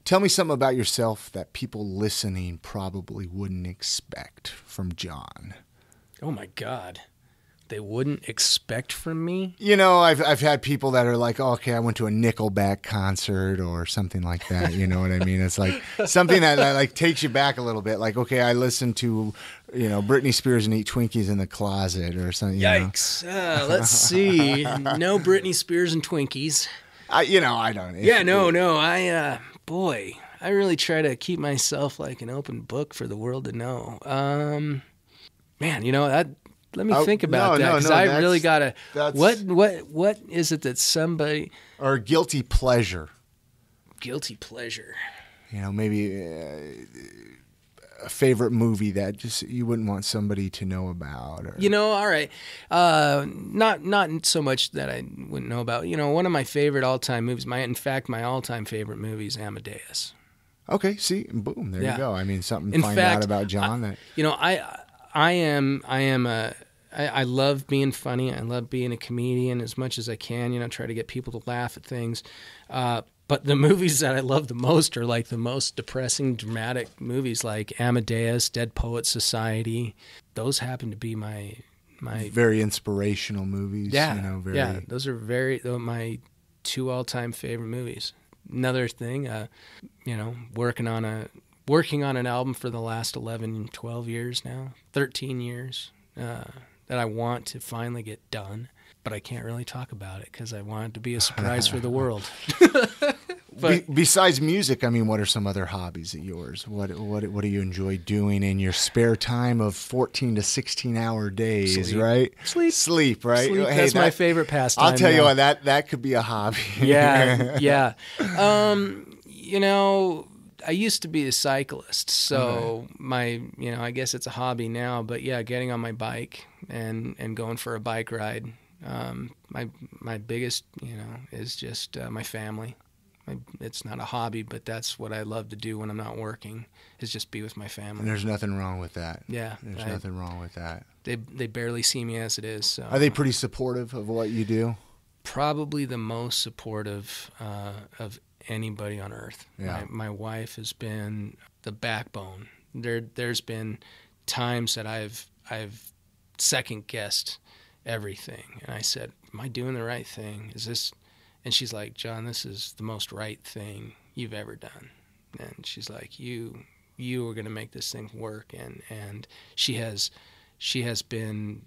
Tell me something about yourself that people listening probably wouldn't expect from John. Oh my God. They wouldn't expect from me? I've had people that are like, oh, okay, I went to a Nickelback concert or something like that. You know what I mean? It's like something that like takes you back a little bit. Like, okay, I listened to, Britney Spears and eat Twinkies in the closet or something. Yikes. Let's see. No Britney Spears and Twinkies. I don't. I really try to keep myself like an open book for the world to know. Let me think about that, because I really gotta. What is it that somebody or guilty pleasure? Guilty pleasure. Maybe a favorite movie that just you wouldn't want somebody to know about. Or... all right. Not so much that I wouldn't know about. One of my favorite all-time movies. My all-time favorite movie is Amadeus. Okay. See, boom, there you go. I mean, something to find out about John. I love being funny. I love being a comedian as much as I can, try to get people to laugh at things. But the movies that I love the most are like the most depressing, dramatic movies like Amadeus, Dead Poets Society. Those happen to be my very inspirational movies. Yeah, those are my 2 all-time favorite movies. Another thing, working on an album for the last 11, 12 years now, 13 years. That I want to finally get done, but I can't really talk about it because I want it to be a surprise for the world. But besides music, I mean, what are some other hobbies of yours? What do you enjoy doing in your spare time of 14 to 16-hour days? Sleep. Right? Sleep, right? Sleep. Hey, that's my favorite pastime. I'll tell you what, that could be a hobby. Yeah. I used to be a cyclist, so I guess it's a hobby now. But yeah, getting on my bike and going for a bike ride. My biggest, is just my family. It's not a hobby, but that's what I love to do when I'm not working, is just be with my family. And there's nothing wrong with that. Yeah. There's nothing wrong with that. They barely see me as it is. So. Are they pretty supportive of what you do? probably the most supportive of anybody on earth. Yeah. My wife has been the backbone. There's been times that I've second guessed everything, and I said, "Am I doing the right thing? Is this?" And she's like, "John, this is the most right thing you've ever done." And she's like, "You are going to make this thing work." And she's been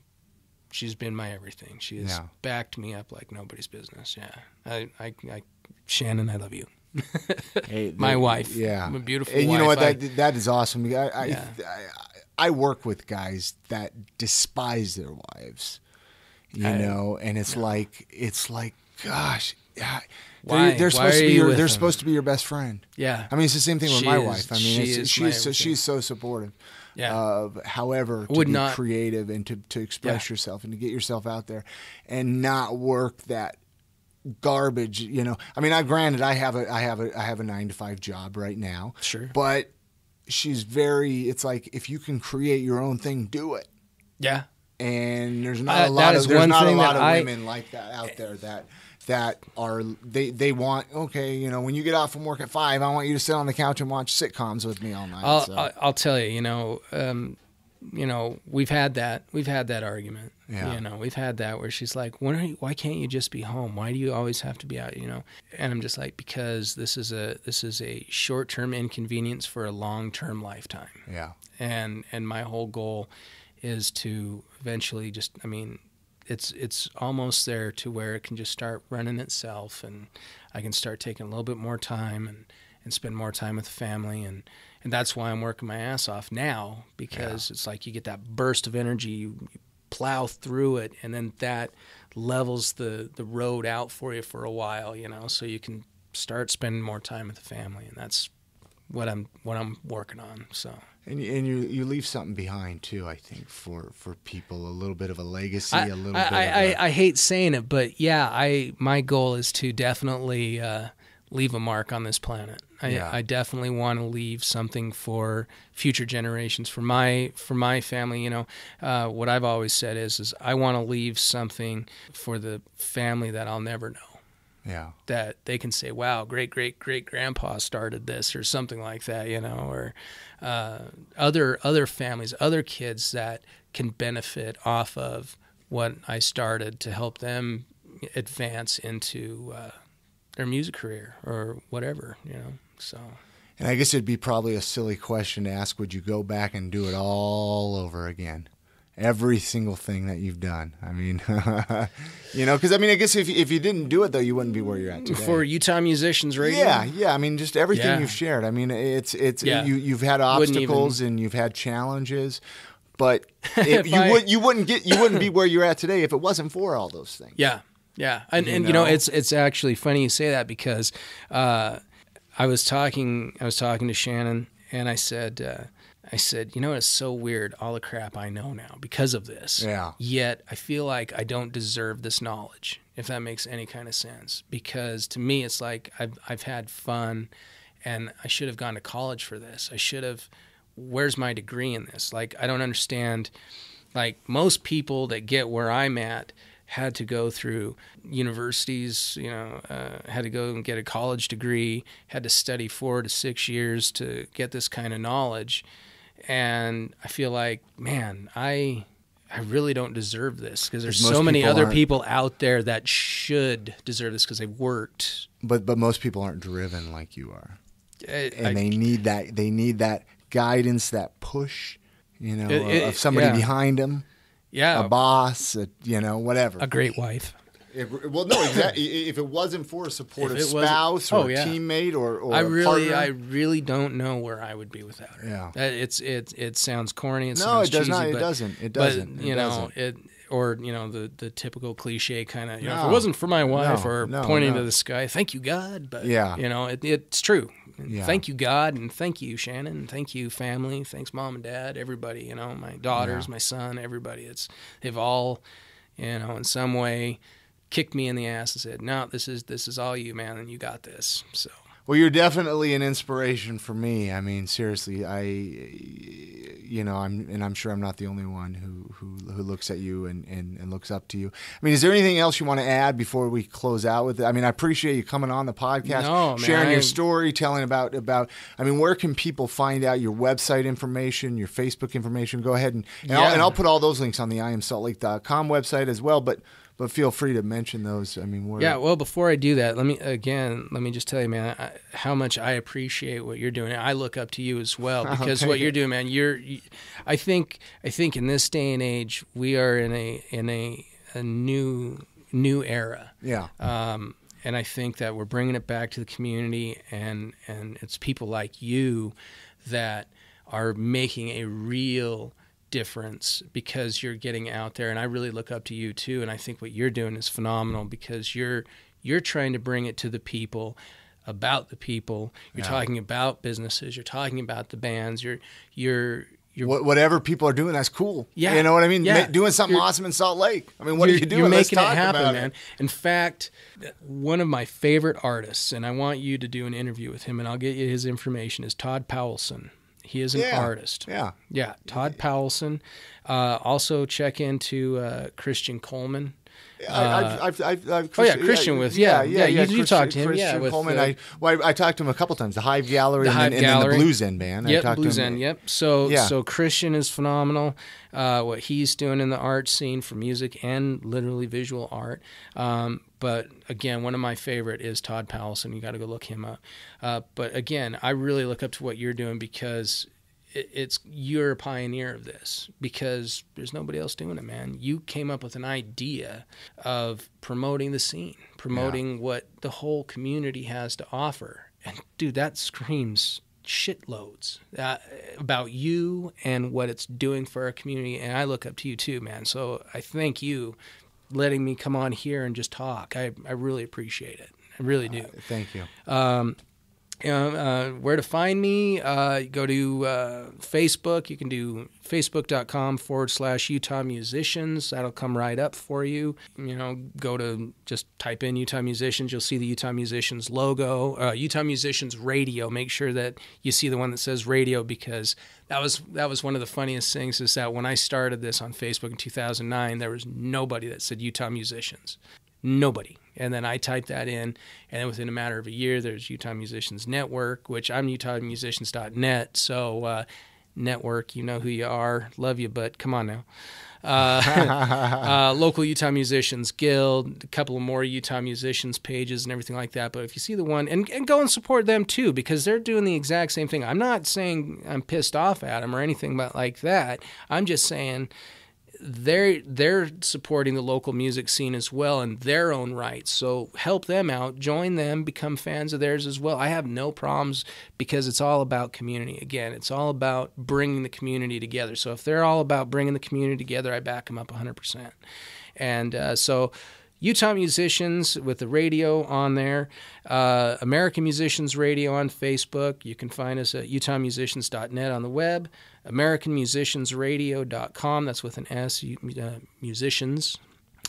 my everything. She has backed me up like nobody's business. Yeah, I Shannon, I love you. Hey, my wife. Yeah, my beautiful and wife. you know what? That is awesome. I work with guys that despise their wives, know, and it's like, gosh, they're supposed to be your best friend. Yeah, I mean, it's the same thing with my wife. I mean, she's so supportive. Yeah. Of however to be creative and to express yourself and to get yourself out there and not work that garbage, I mean, I have a 9-to-5 job right now. Sure. But she's it's like, if you can create your own thing, do it. Yeah. And there's not a lot of women like that out there that are they want, okay, when you get off from work at 5, I want you to sit on the couch and watch sitcoms with me all night. I'll tell you, we've had that argument. Yeah. We've had that where she's like, why can't you just be home? Why do you always have to be out? And I'm just like, because this is a short-term inconvenience for a long-term lifetime. Yeah. And my whole goal is to eventually it's almost there to where it can just start running itself, and I can start taking a little bit more time and spend more time with the family, and that's why I'm working my ass off now, because it's like you get that burst of energy, you plow through it, and then that levels the road out for you for a while, so you can start spending more time with the family, and that's what I'm working on. So. And you leave something behind too, I think, for people, a little bit of a legacy, I hate saying it, but my goal is to definitely leave a mark on this planet. I definitely want to leave something for future generations, for my family. What I've always said is I want to leave something for the family that I'll never know. Yeah. That they can say, wow, great-great-great-grandpa started this, or something like that, or other families, other kids that can benefit off of what I started to help them advance into their music career or whatever, so. And I guess it'd be probably a silly question to ask, would you go back and do it all over again? Every single thing that you've done. I mean, because I guess if you didn't do it though, you wouldn't be where you're at today. For Utah Musicians Radio. Yeah. I mean, just everything you've shared. I mean, you've had obstacles and you've had challenges, but you wouldn't be where you're at today if it wasn't for all those things. Yeah, and it's actually funny you say that, because I was talking to Shannon, and I said, it's so weird, all the crap I know now because of this. Yeah. Yet I feel like I don't deserve this knowledge, if that makes any kind of sense. Because to me, it's like I've had fun, and I should have gone to college for this. Where's my degree in this? Like, I don't understand. Like, most people that get where I'm at had to go through universities, had to go and get a college degree, had to study 4 to 6 years to get this kind of knowledge. And I feel like, man, I really don't deserve this, because there's so many other people out there that should deserve this because they've worked. But most people aren't driven like you are, and they need that guidance, that push, of somebody behind them. Yeah, a boss, whatever. A great wife. No, exactly. If it wasn't for a supportive spouse or a teammate or partner. I really don't know where I would be without her. Yeah, it sounds corny. It sounds cheesy, not. But, it doesn't. It doesn't. The typical cliche kind of. If it wasn't for my wife, pointing to the sky, thank you God. But it's true. Yeah. Thank you God, and thank you Shannon, and thank you family. Thanks mom and dad, everybody. My daughters, my son, everybody. They've all, in some way, kicked me in the ass and said, "No, this is all you, man, and you got this." So. Well, you're definitely an inspiration for me. I mean, seriously, I'm sure I'm not the only one who looks at you and looks up to you. I mean, is there anything else you want to add before we close out with it? I mean, I appreciate you coming on the podcast, sharing your story, telling about. I mean, where can people find out your website information, your Facebook information? Go ahead and I'll put all those links on the iamsaltlake.com website as well. But feel free to mention those. I mean, well, before I do that, let me just tell you, man, how much I appreciate what you're doing. I look up to you as well because what you're doing, man. I think in this day and age, we are in a new era. Yeah. And I think that we're bringing it back to the community, and it's people like you that are making a real difference because you're getting out there, and I really look up to you too, and I think what you're doing is phenomenal because you're trying to bring it to the people, about the people. You're talking about businesses, you're talking about the bands, you're whatever people are doing, that's cool. Yeah. You know what I mean? Yeah. Doing something awesome in Salt Lake. I mean, what are you doing? You're Let's making it talk happen, about man. In fact, one of my favorite artists, and I want you to do an interview with him, and I'll get you his information, is Todd Powelson. He is an artist. Yeah. Todd Powelson. Also check into Christian Coleman. Christian with you talked to him. Christian with Coleman. I talked to him a couple times. The Hive Gallery and then the Blues End band. Yep, Blues End. Yep. So Christian is phenomenal. What he's doing in the art scene for music and literally visual art. But again, one of my favorite is Todd Powelson. You got to go look him up. But again, I really look up to what you're doing because you're a pioneer of this because there's nobody else doing it, man. You came up with an idea of promoting the scene, promoting what the whole community has to offer. And dude, that screams shitloads about you and what it's doing for our community. And I look up to you too, man. So I thank you letting me come on here and just talk. I really appreciate it. I really do. Thank you. Where to find me, go to Facebook. You can do facebook.com/Utah Musicians. That'll come right up for you. Go to just type in Utah Musicians. You'll see the Utah Musicians logo, Utah Musicians Radio. Make sure that you see the one that says radio because that was one of the funniest things is that when I started this on Facebook in 2009, there was nobody that said Utah Musicians. Nobody. And then I typed that in, and then within a matter of a year, there's Utah Musicians Network, which I'm utahmusicians.net. So network, you know who you are. Love you, but come on now. Local Utah Musicians Guild, a couple of more Utah Musicians pages and everything like that. But if you see the one, and go and support them too, because they're doing the exact same thing. I'm not saying I'm pissed off at them or anything like that. I'm just saying they're supporting the local music scene as well in their own right. So help them out, join them, become fans of theirs as well. I have no problems because it's all about community. Again, it's all about bringing the community together. So if they're all about bringing the community together, I back them up 100%. And so Utah Musicians with the radio on there, American Musicians Radio on Facebook. You can find us at utahmusicians.net on the web, americanmusiciansradio.com. That's with an S, musicians.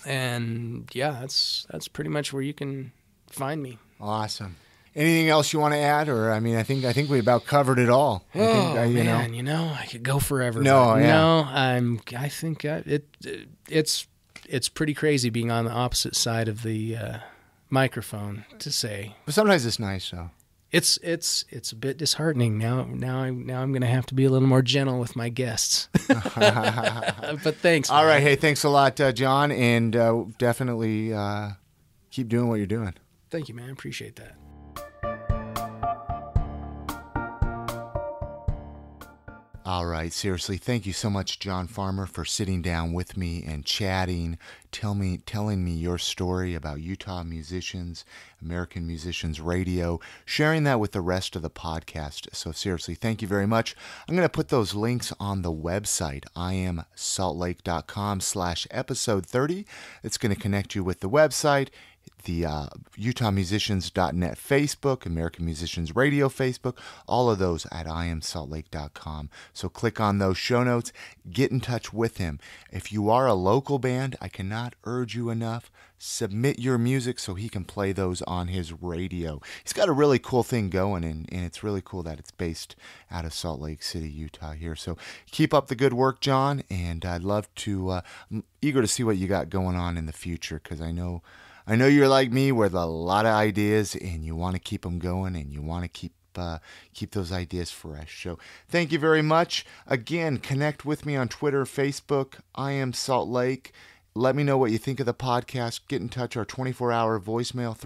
And yeah, that's pretty much where you can find me. Awesome. Anything else you want to add, or I think we about covered it all. I could go forever. I think it's pretty crazy being on the opposite side of the microphone to say. But sometimes it's nice, though. It's a bit disheartening. Now I'm going to have to be a little more gentle with my guests. But thanks. All right. Hey, thanks a lot, John, and definitely keep doing what you're doing. Thank you, man. Appreciate that. All right, seriously, thank you so much, John Farmer, for sitting down with me and chatting, telling me your story about Utah Musicians, American Musicians Radio, sharing that with the rest of the podcast. So seriously, thank you very much. I'm going to put those links on the website, iamsaltlake.com/episode 30. It's going to connect you with the website. the UtahMusicians.net Facebook, American Musicians Radio Facebook, all of those at IamSaltLake.com. So click on those show notes, get in touch with him. If you are a local band, I cannot urge you enough, submit your music so he can play those on his radio. He's got a really cool thing going, and it's really cool that it's based out of Salt Lake City, Utah here. So keep up the good work, John, and I'd love to, I'm eager to see what you got going on in the future, because I know you're like me with a lot of ideas, and you want to keep them going, and you want to keep those ideas fresh. So thank you very much. Again, connect with me on Twitter, Facebook. I am Salt Lake. Let me know what you think of the podcast. Get in touch. Our 24-hour voicemail,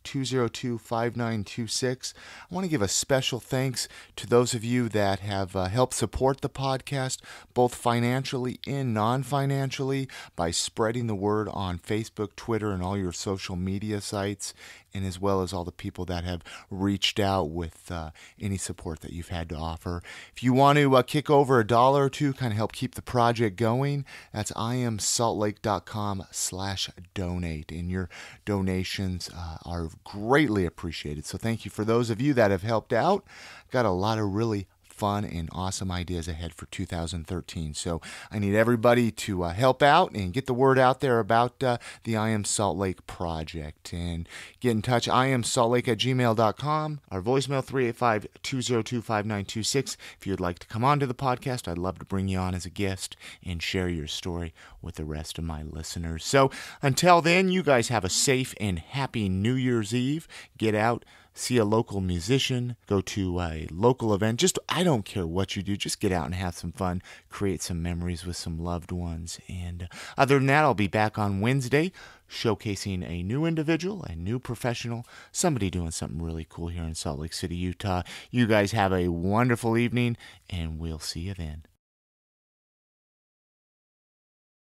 385-202-5926. I want to give a special thanks to those of you that have helped support the podcast, both financially and non-financially, by spreading the word on Facebook, Twitter, and all your social media sites, and as well as all the people that have reached out with any support that you've had to offer. If you want to kick over $1 or $2, kind of help keep the project going, that's IamSaltLake.com/donate, and your donations are greatly appreciated. So thank you for those of you that have helped out. Got a lot of really fun and awesome ideas ahead for 2013. So I need everybody to help out and get the word out there about the I Am Salt Lake project. And get in touch, IamSaltLake@gmail.com. Our voicemail, 385-202-5926. If you'd like to come on to the podcast, I'd love to bring you on as a guest and share your story with the rest of my listeners. So until then, you guys have a safe and happy New Year's Eve. Get out, see a local musician, go to a local event. I don't care what you do, just get out and have some fun, create some memories with some loved ones. And other than that, I'll be back on Wednesday showcasing a new individual, a new professional, somebody doing something really cool here in Salt Lake City, Utah. You guys have a wonderful evening, and we'll see you then.